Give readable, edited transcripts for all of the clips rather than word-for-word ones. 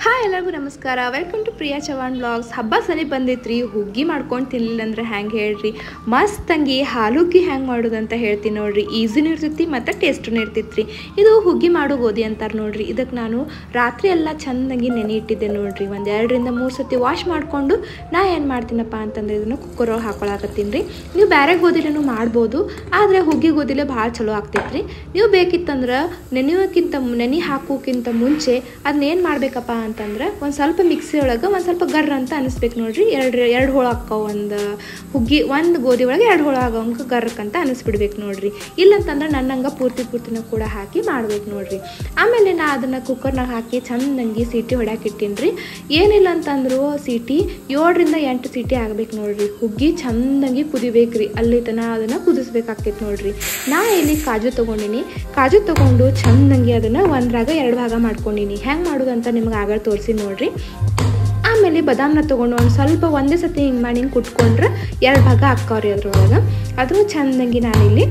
Hi ಎಲ್ಲರಿಗೂ ನಮಸ್ಕಾರ. Welcome to Priya Chavan blogs. ಹಬ್ಬ ಸರಿ ಬಂದೈತ್ರಿ. ಹುಗ್ಗಿ ಮಾಡ್ಕೊಂಡು ತಿನ್ಲಿಲ್ಲ ಅಂದ್ರೆ ಹೆಂಗೆ ಹೇಳ್ರಿ. ಮಸ್ತಂಗಿ ಹಾಲುಗ್ಗಿ ಹೆಂಗೆ ಮಾಡೋದಂತ ಹೇಳ್ತೀನಿ ನೋಡ್ರಿ. ಈಸಿನೂ ಇರ್ತೈತಿ ಮತ್ತು ಟೇಸ್ಟೂ ಇರ್ತೈತ್ರಿ. ಇದು ಹುಗ್ಗಿ ಮಾಡೋ ಗೋಧಿ ಅಂತಾರೆ ನೋಡ್ರಿ. ಇದಕ್ಕೆ ನಾನು ರಾತ್ರಿ ಎಲ್ಲ ಚೆಂದಾಗಿ ನೆನೆ ಇಟ್ಟಿದ್ದೆ ನೋಡ್ರಿ. ಒಂದು 2 ರಿಂದ 3 ಸತಿ ವಾಶ್ ಮಾಡಿಕೊಂಡು ನಾ ಏನು ಮಾಡ್ತೀನಪ್ಪ ಅಂತಂದ್ರೆ ಇದನ್ನು ಕುಕ್ಕರೊಳಗೆ ಹಾಕೊಳಕತ್ತೀನಿ ರೀ. ನೀವು ಬೇರೆ ಗೋಧಿಲೂ ಮಾಡ್ಬೋದು, ಆದರೆ ಹುಗ್ಗಿ ಗೋಧಿಲೇ ಭಾಳ ಚಲೋ ಆಗ್ತೈತ್ರಿ. ನೀವು ಬೇಕಿತ್ತಂದ್ರೆ ನೆನೆ ಹಾಕೋಕ್ಕಿಂತ ಮುಂಚೆ ಅದನ್ನೇನು ಮಾಡಬೇಕಪ್ಪ ಅಂತಂದ್ರೆ ಒಂದು ಸ್ವಲ್ಪ ಮಿಕ್ಸಿ ಒಳಗೆ ಒಂದು ಸ್ವಲ್ಪ ಗರ್ರ ಅಂತ ಅನಿಸ್ಬೇಕು ನೋಡ್ರಿ. ಎರಡು ಹೋಳು ಹಾಕೋ ಒಂದು ಗೋಧಿ ಒಳಗೆ 2 ಹೋಳು ಆಗೋಂಗೆ ಗರ್ರಕ್ಕಂತ ಅನಿಸ್ಬಿಡ್ಬೇಕು ನೋಡ್ರಿ. ಇಲ್ಲಂತಂದ್ರೆ ನನ್ನಂಗೆ ಪೂರ್ತಿನ ಕೂಡ ಹಾಕಿ ಮಾಡ್ಬೇಕು ನೋಡ್ರಿ. ಆಮೇಲೆ ನಾ ಅದನ್ನು ಕುಕ್ಕರ್ನಾಗ ಹಾಕಿ ಚೆಂದಂಗಿ ಸೀಟಿ ಹೊಡ್ಯಾಕೆ ಇಟ್ಟೀನಿ ರೀ. ಏನಿಲ್ಲ ಅಂತಂದ್ರು ಸೀಟಿ 7 ರಿಂದ 8 ಸೀಟಿ ಆಗ್ಬೇಕು ನೋಡ್ರಿ. ಹುಗ್ಗಿ ಚೆಂದಂಗಿ ಕುದಿಬೇಕ್ರಿ. ಅಲ್ಲಿ ತನಕ ಅದನ್ನು ಕುದಿಸ್ಬೇಕಾಗ್ತೈತೆ ನೋಡ್ರಿ. ನಾ ಇಲ್ಲಿ ಕಾಜು ತೊಗೊಂಡಿನಿ. ಕಾಜು ತೊಗೊಂಡು ಚೆಂದಂಗಿ ಅದನ್ನು 1ರಾಗ 2 ಭಾಗ ಮಾಡ್ಕೊಂಡಿನಿ. ಹೆಂಗೆ ಮಾಡೋದಂತ ನಿಮ್ಗೆ ಆಗ ತೋರಿಸಿ ನೋಡ್ರಿ. ಆಮೇಲೆ ಬಾದಾಮನ್ನ ತೊಗೊಂಡು ಒಂದು ಸ್ವಲ್ಪ ಒಂದೇ ಸತಿ ಹಿಂಗೆ ಮಾಡಿ ಹಿಂಗೆ ಕುಟ್ಕೊಂಡ್ರೆ 2 ಭಾಗ ಹಾಕವ್ರಿ ಅದ್ರೊಳಗೆ. ಅದು ಚೆಂದಂಗಿ ನಾನಿಲ್ಲಿ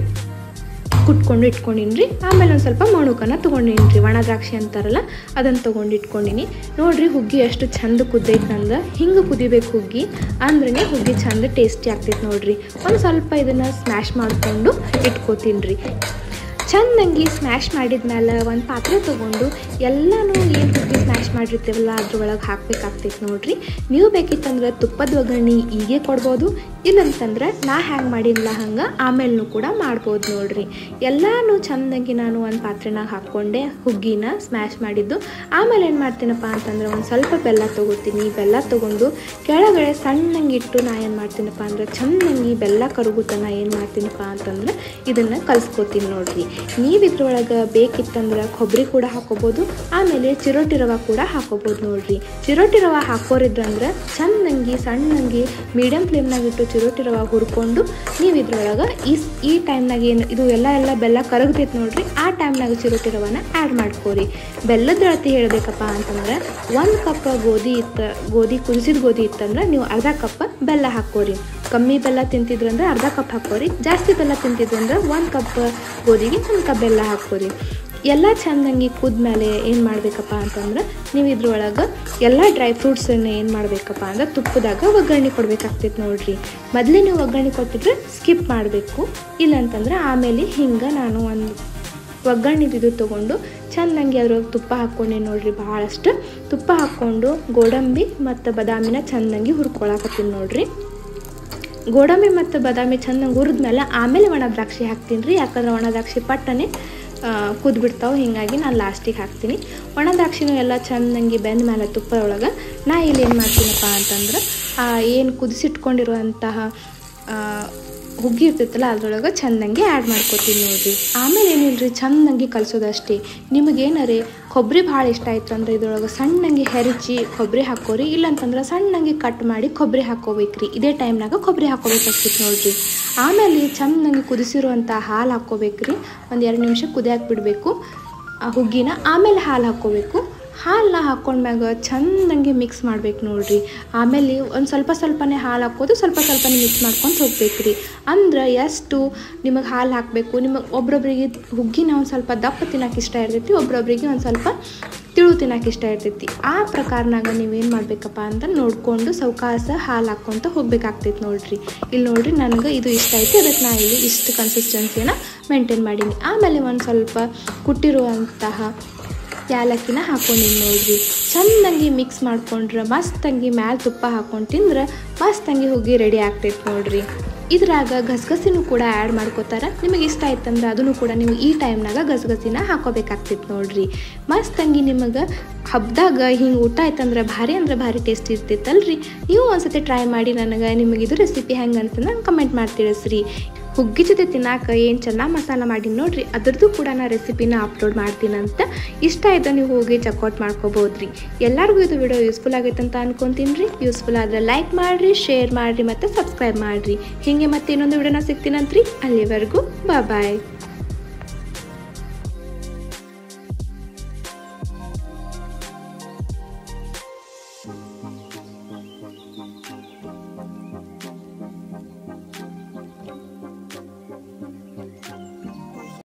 ಕುಟ್ಕೊಂಡು ಇಟ್ಕೊಂಡಿನಿ ರೀ. ಆಮೇಲೆ ಒಂದು ಸ್ವಲ್ಪ ಮಣುಕನ ತೊಗೊಂಡಿನಿ ರೀ. ಒಣ ದ್ರಾಕ್ಷಿ ಅಂತಾರಲ್ಲ ಅದನ್ನು ತೊಗೊಂಡು ಇಟ್ಕೊಂಡಿನಿ ನೋಡ್ರಿ. ಹುಗ್ಗಿ ಎಷ್ಟು ಚಂದ ಕುದ್ದೈತೆ ನಂದು. ಹಿಂಗೆ ಕುದಿಬೇಕು ಹುಗ್ಗಿ ಅಂದ್ರೆ ಹುಗ್ಗಿ ಚಂದ ಟೇಸ್ಟಿ ಆಗ್ತೈತೆ ನೋಡ್ರಿ. ಒಂದು ಸ್ವಲ್ಪ ಇದನ್ನು ಸ್ಮ್ಯಾಶ್ ಮಾಡಿಕೊಂಡು ಇಟ್ಕೋತೀನಿ ರೀ. ಚೆಂದಂಗಿ ಸ್ಮ್ಯಾಶ್ ಮಾಡಿದ್ಮೇಲೆ ಒಂದು ಪಾತ್ರೆ ತೊಗೊಂಡು ಎಲ್ಲನೂ ಏನು ಹುಗ್ಗಿ ಸ್ಮ್ಯಾಶ್ ಮಾಡಿರ್ತೀವಲ್ಲ ಅದ್ರೊಳಗೆ ಹಾಕ್ಬೇಕಾಗ್ತೈತೆ ನೋಡ್ರಿ. ನೀವು ಬೇಕಿತ್ತಂದ್ರೆ ತುಪ್ಪದ ಒಗ್ಗರಣೆ ಹೀಗೆ ಕೊಡ್ಬೋದು, ಇಲ್ಲಂತಂದ್ರೆ ನಾ ಹ್ಯಾಂಗೆ ಮಾಡಿಲ್ಲ ಹಂಗೆ ಆಮೇಲೂ ಕೂಡ ಮಾಡ್ಬೋದು ನೋಡ್ರಿ. ಎಲ್ಲನೂ ಚೆಂದಂಗಿ ನಾನು ಒಂದು ಪಾತ್ರೆನಾಗ ಹಾಕ್ಕೊಂಡೆ ಹುಗ್ಗಿನ ಸ್ಮ್ಯಾಶ್ ಮಾಡಿದ್ದು. ಆಮೇಲೆ ಏನು ಮಾಡ್ತೀನಪ್ಪ ಅಂತಂದ್ರೆ ಒಂದು ಸ್ವಲ್ಪ ಬೆಲ್ಲ ತೊಗೋತೀನಿ. ಬೆಲ್ಲ ತೊಗೊಂಡು ಕೆಳಗಡೆ ಸಣ್ಣಂಗಿಟ್ಟು ನಾ ಏನು ಮಾಡ್ತೀನಪ್ಪ ಅಂದ್ರೆ ಚೆಂದಂಗಿ ಬೆಲ್ಲ ಕರಗುತ್ತನ ಏನು ಮಾಡ್ತೀನಪ್ಪ ಅಂತಂದ್ರೆ ಇದನ್ನು ಕಲಿಸ್ಕೋತೀನಿ ನೋಡ್ರಿ. ನೀವು ಇದ್ರೊಳಗೆ ಬೇಕಿತ್ತಂದ್ರೆ ಕೊಬ್ಬರಿ ಕೂಡ ಹಾಕೋಬೋದು, ಆಮೇಲೆ ಚಿರೋಟಿ ರವೆ ಕೂಡ ಹಾಕೋಬೋದು ನೋಡ್ರಿ. ಚಿರೋಟಿ ರವೆ ಹಾಕೋರಿದ್ರಂದ್ರೆ ಚೆಂದಂಗಿ ಸಣ್ಣಂಗಿ ಮೀಡಿಯಮ್ ಫ್ಲೇಮ್ನಾಗಿಟ್ಟು ಚಿರೋಟಿ ರವೆ ಹುರ್ಕೊಂಡು ನೀವು ಇದ್ರೊಳಗೆ ಈ ಟೈಮ್ನಾಗ ಏನು ಇದು ಎಲ್ಲ ಬೆಲ್ಲ ಕರಗ್ತೈತೆ ನೋಡ್ರಿ. ಆ ಟೈಮ್ನಾಗ ಚಿರೋಟಿ ರವೆನ ಆ್ಯಡ್ ಮಾಡ್ಕೋರಿ. ಬೆಲ್ಲದ ಅಳತೆ ಹೇಳಬೇಕಪ್ಪ ಅಂತಂದ್ರೆ 1 ಕಪ್ ಗೋಧಿ ಕುದಿಸಿದ ಗೋಧಿ ಇತ್ತಂದ್ರೆ ನೀವು ಅರ್ಧ ಕಪ್ ಬೆಲ್ಲ ಹಾಕೋರಿ. ಕಮ್ಮಿ ಬೆಲ್ಲ ತಿಂತಿದ್ರಂದ್ರೆ ಅರ್ಧ ಕಪ್ ಹಾಕೋರಿ. ಜಾಸ್ತಿ ಬೆಲ್ಲ ತಿಂತಿದ್ರಂದ್ರೆ 1 ಕಪ್ ಗೋಧಿಗೆ 1 ಕಪ್ ಬೆಲ್ಲ ಹಾಕೋರಿ. ಎಲ್ಲ ಚೆಂದಂಗಿ ಕುದ್ಮೇಲೆ ಏನು ಮಾಡಬೇಕಪ್ಪ ಅಂತಂದ್ರೆ ನೀವು ಇದ್ರೊಳಗೆ ಎಲ್ಲ ಡ್ರೈ ಫ್ರೂಟ್ಸನ್ನು ಏನು ಮಾಡಬೇಕಪ್ಪ ಅಂದ್ರೆ ತುಪ್ಪದಾಗ ಒಗ್ಗರಣೆ ಕೊಡ್ಬೇಕಾಗ್ತೈತೆ ನೋಡ್ರಿ. ಮೊದಲೇ ನೀವು ಒಗ್ಗರಣೆ ಕೊಟ್ಟಿದ್ರೆ ಸ್ಕಿಪ್ ಮಾಡಬೇಕು, ಇಲ್ಲಂತಂದ್ರೆ ಆಮೇಲೆ ಹಿಂಗೆ ನಾನು ಒಂದು ಒಗ್ಗರಣೆದು ತೊಗೊಂಡು ಚೆಂದಂಗಿ ಅದ್ರೊಳಗೆ ತುಪ್ಪ ಹಾಕ್ಕೊಂಡೆ ನೋಡ್ರಿ. ಭಾಳಷ್ಟು ತುಪ್ಪ ಹಾಕ್ಕೊಂಡು ಗೋಡಂಬಿ ಮತ್ತು ಬಾದಾಮಿನ ಚೆಂದಂಗಿ ಹುರ್ಕೊಳಕತ್ತೀನಿ ನೋಡ್ರಿ. ಗೋಡಂಬಿ ಮತ್ತು ಬಾದಾಮಿ ಚೆಂದಂಗೆ ಹುರಿದ್ಮೇಲೆ ಆಮೇಲೆ ಒಣ ದ್ರಾಕ್ಷಿ ಹಾಕ್ತೀನಿ ರೀ. ಯಾಕಂದ್ರೆ ಒಣ ದ್ರಾಕ್ಷಿ ಪಟ್ಟನೆ ಕುದ್ಬಿಡ್ತಾವೆ, ಹೀಗಾಗಿ ನಾನು ಲಾಸ್ಟಿಗೆ ಹಾಕ್ತೀನಿ. ಒಣ ದ್ರಾಕ್ಷಿನೂ ಎಲ್ಲ ಚೆಂದಂಗಿ ಬೆಂದ ಮೇಲೆ ತುಪ್ಪ ಒಳಗೆ ನಾ ಇಲ್ಲಿ ಏನು ಮಾಡ್ತೀನಪ್ಪ ಅಂತಂದ್ರೆ ಏನು ಕುದಿಸಿಟ್ಕೊಂಡಿರುವಂತಹ ಹುಗ್ಗಿ ಇರ್ತೈತಲ್ಲ ಅದ್ರೊಳಗೆ ಚೆಂದಂಗಿ ಆ್ಯಡ್ ಮಾಡ್ಕೊತೀನಿ ನೋಡ್ರಿ. ಆಮೇಲೆ ಏನಿಲ್ರಿ ಚೆಂದಂಗಿ ಕಲಿಸೋದಷ್ಟೇ. ನಿಮಗೇನಾರೇ ಕೊಬ್ಬರಿ ಭಾಳ ಇಷ್ಟ ಆಯ್ತು ಅಂದರೆ ಇದ್ರೊಳಗೆ ಸಣ್ಣಂಗಿ ಹೆರಚಿ ಕೊಬ್ಬರಿ ಹಾಕೋರಿ, ಇಲ್ಲಂತಂದ್ರೆ ಸಣ್ಣಂಗಿ ಕಟ್ ಮಾಡಿ ಕೊಬ್ಬರಿ ಹಾಕೋಬೇಕ್ರಿ. ಇದೇ ಟೈಮ್ನಾಗ ಕೊಬ್ಬರಿ ಹಾಕೋಬೇಕಾಗ್ತೈತೆ ನೋಡ್ರಿ. ಆಮೇಲೆ ಚೆಂದಂಗಿ ಕುದಿಸಿರುವಂಥ ಹಾಲು ಹಾಕ್ಕೋಬೇಕ್ರಿ. ಒಂದು 2 ನಿಮಿಷ ಕುದಿಯಾಕೆ ಬಿಡಬೇಕು ಆ ಹುಗ್ಗಿನ. ಆಮೇಲೆ ಹಾಲು ಹಾಕ್ಕೋಬೇಕು. ಹಾಲನ್ನ ಹಾಕ್ಕೊಂಡ್ಮ್ಯಾಗ ಚೆಂದಂಗಿ ಮಿಕ್ಸ್ ಮಾಡ್ಬೇಕು ನೋಡ್ರಿ. ಆಮೇಲೆ ಒಂದು ಸ್ವಲ್ಪನೇ ಹಾಲು ಹಾಕೋದು, ಸ್ವಲ್ಪನೇ ಮಿಕ್ಸ್ ಮಾಡ್ಕೊಂಡು ಹೋಗ್ಬೇಕು ರೀ. ಅಂದ್ರೆ ಎಷ್ಟು ನಿಮಗೆ ಹಾಲು ಹಾಕಬೇಕು, ನಿಮಗೆ ಒಬ್ರೊಬ್ರಿಗೆ ಹುಗ್ಗಿನ ಒಂದು ಸ್ವಲ್ಪ ದಪ್ಪ ತಿನ್ನೋಕೆ ಇಷ್ಟ ಇರ್ತೈತಿ, ಒಬ್ರೊಬ್ರಿಗೆ ಒಂದು ಸ್ವಲ್ಪ ತಿಳು ತಿನ್ನೋಕೆ ಇಷ್ಟ ಇರ್ತೈತಿ. ಆ ಪ್ರಕಾರನಾಗ ನೀವೇನು ಮಾಡಬೇಕಪ್ಪ ಅಂತ ನೋಡಿಕೊಂಡು ಸಾವಕಾಶ ಹಾಲು ಹಾಕ್ಕೊತ ಹೋಗ್ಬೇಕಾಗ್ತೈತಿ ನೋಡ್ರಿ. ಇಲ್ಲಿ ನೋಡ್ರಿ ನನಗೆ ಇದು ಇಷ್ಟ ಐತಿ, ಅದಕ್ಕೆ ನಾ ಇಲ್ಲಿ ಇಷ್ಟು ಕನ್ಸಿಸ್ಟೆನ್ಸಿನ ಮೇಂಟೈನ್ ಮಾಡೀನಿ. ಆಮೇಲೆ ಒಂದು ಸ್ವಲ್ಪ ಕುಟ್ಟಿರುವಂತಹ ಯಾಲಕ್ಕಿನ ಹಾಕ್ಕೊಂಡಿನಿ ನೋಡ್ರಿ. ಚೆಂದಂಗಿ ಮಿಕ್ಸ್ ಮಾಡ್ಕೊಂಡ್ರೆ ಮಸ್ತಂಗಿ ಮ್ಯಾಲೆ ತುಪ್ಪ ಹಾಕ್ಕೊಂಡು ತಿಂದ್ರೆ ಮಸ್ತಂಗಿ ಹುಗ್ಗಿ ರೆಡಿ ಆಗ್ತೈತೆ ನೋಡ್ರಿ. ಇದ್ರಾಗ ಗಸಗಸಿನೂ ಕೂಡ ಆ್ಯಡ್ ಮಾಡ್ಕೋತಾರೆ. ನಿಮಗೆ ಇಷ್ಟ ಆಯ್ತಂದ್ರೆ ಅದನ್ನು ಕೂಡ ನೀವು ಈ ಟೈಮ್ನಾಗ ಗಸಗಸಿನ ಹಾಕೋಬೇಕಾಗ್ತೈತೆ ನೋಡ್ರಿ. ಮಸ್ತಂಗಿ ನಿಮಗೆ ಹಬ್ಬದಾಗ ಹಿಂಗೆ ಊಟ ಆಯ್ತಂದ್ರೆ ಭಾರಿ ಟೇಸ್ಟ್ ಇರ್ತೈತಲ್ರಿ. ನೀವು ಒಂದ್ಸತಿ ಟ್ರೈ ಮಾಡಿ ನಿಮಗೆ ಇದು ರೆಸಿಪಿ ಹೆಂಗೆ ಅಂತ ನಂಗೆ ಕಮೆಂಟ್ ಮಾಡಿ ತಿಳಿಸ್ರಿ. ಹುಗ್ಗಿ ಜೊತೆ ತಿನ್ನಾಕ ಏನು ಚೆನ್ನಾಗಿ ಮಸಾಲ ಮಾಡಿ ನೋಡ್ರಿ. ಅದ್ರದ್ದು ಕೂಡ ನಾನು ರೆಸಿಪಿನ ಅಪ್ಲೋಡ್ ಮಾಡ್ತೀನಂತ. ಇಷ್ಟ ಆಯ್ತು ನೀವು ಹೋಗಿ ಚೆಕ್ಔಟ್ ಮಾಡ್ಕೋಬೋದ್ರಿ. ಎಲ್ಲರಿಗೂ ಇದು ವಿಡಿಯೋ ಯೂಸ್ಫುಲ್ ಆಗೈತೆ ಅಂತ ಅನ್ಕೊತೀನಿ ರೀ. ಯೂಸ್ಫುಲ್ ಆದರೆ ಲೈಕ್ ಮಾಡಿರಿ, ಶೇರ್ ಮಾಡಿರಿ ಮತ್ತು ಸಬ್ಸ್ಕ್ರೈಬ್ ಮಾಡಿರಿ. ಹೀಗೆ ಮತ್ತೆ ಇನ್ನೊಂದು ವಿಡಿಯೋನ ಸಿಗ್ತೀನಂತ್ರಿ. ಅಲ್ಲಿವರೆಗೂ ಬಾಯ್.